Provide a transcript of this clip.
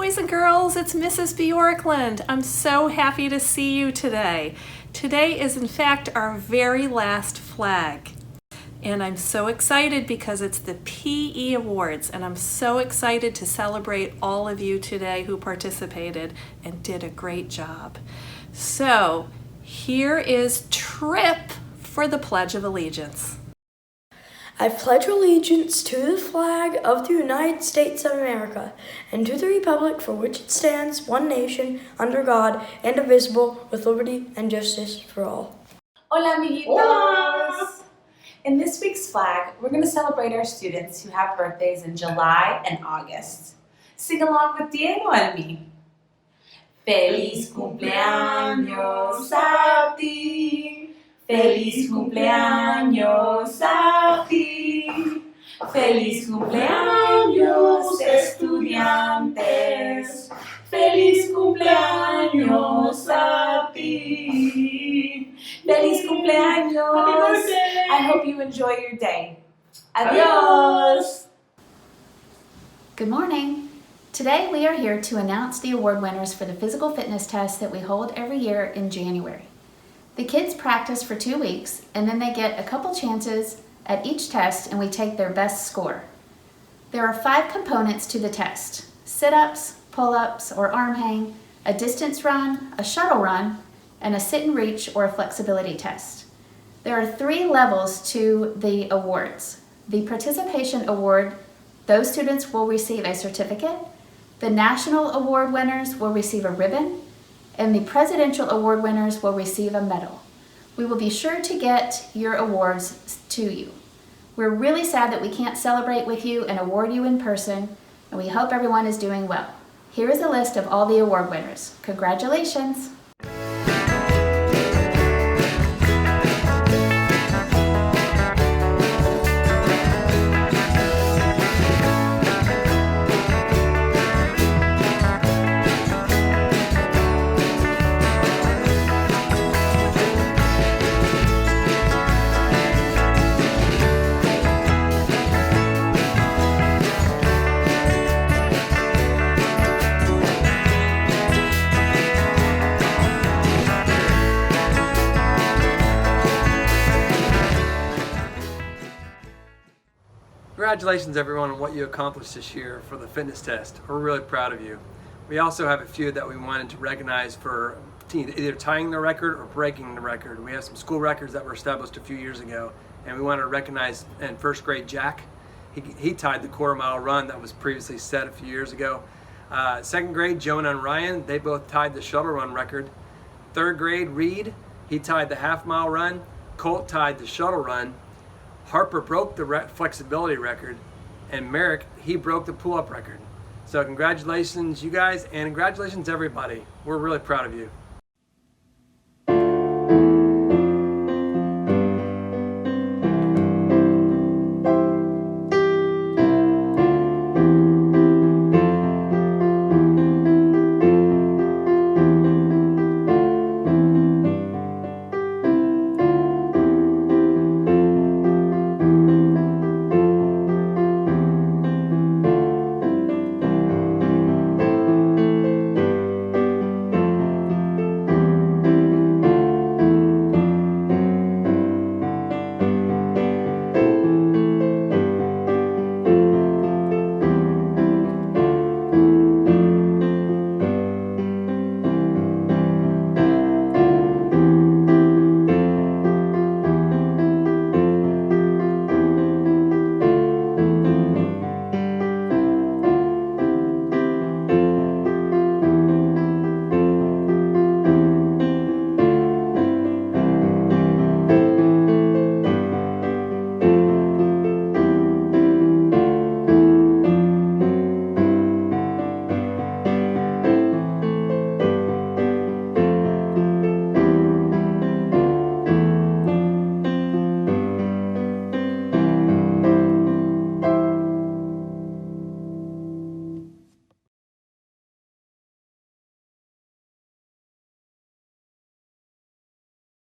boys and girls, it's Mrs. Bjorkland. I'm so happy to see you today. Today is in fact our very last flag. And I'm so excited because it's the PE Awards, and I'm so excited to celebrate all of you today who participated and did a great job. So here is Trip for the Pledge of Allegiance. I pledge allegiance to the flag of the United States of America and to the republic for which it stands, one nation, under God, indivisible, with liberty and justice for all. Hola, amiguitos! Hola. In this week's flag, we're going to celebrate our students who have birthdays in July and August. Sing along with Diego and me. Feliz cumpleaños a ti. Feliz cumpleaños a ti. Feliz cumpleaños, estudiantes. Feliz cumpleaños a ti. Feliz cumpleaños. Happy birthday. I hope you enjoy your day. Adios. Good morning. Today we are here to announce the award winners for the physical fitness test that we hold every year in January. The kids practice for 2 weeks and then they get a couple chances at each test and we take their best score. There are 5 components to the test: sit-ups, pull-ups or arm hang, a distance run, a shuttle run, and a sit and reach or a flexibility test. There are 3 levels to the awards. The participation award, those students will receive a certificate. The national award winners will receive a ribbon, and the presidential award winners will receive a medal. We will be sure to get your awards to you. We're really sad that we can't celebrate with you and award you in person, and we hope everyone is doing well. Here is a list of all the award winners. Congratulations! Congratulations everyone on what you accomplished this year for the fitness test. We're really proud of you. We also have a few that we wanted to recognize for either tying the record or breaking the record. We have some school records that were established a few years ago, and we want to recognize in first grade Jack. He tied the quarter-mile run that was previously set a few years ago. Second grade Jonah and Ryan, they both tied the shuttle run record. Third grade Reed, he tied the half-mile run. Colt tied the shuttle run. Harper broke the flexibility record, and Merrick, he broke the pull-up record. So congratulations you guys, and congratulations everybody. We're really proud of you.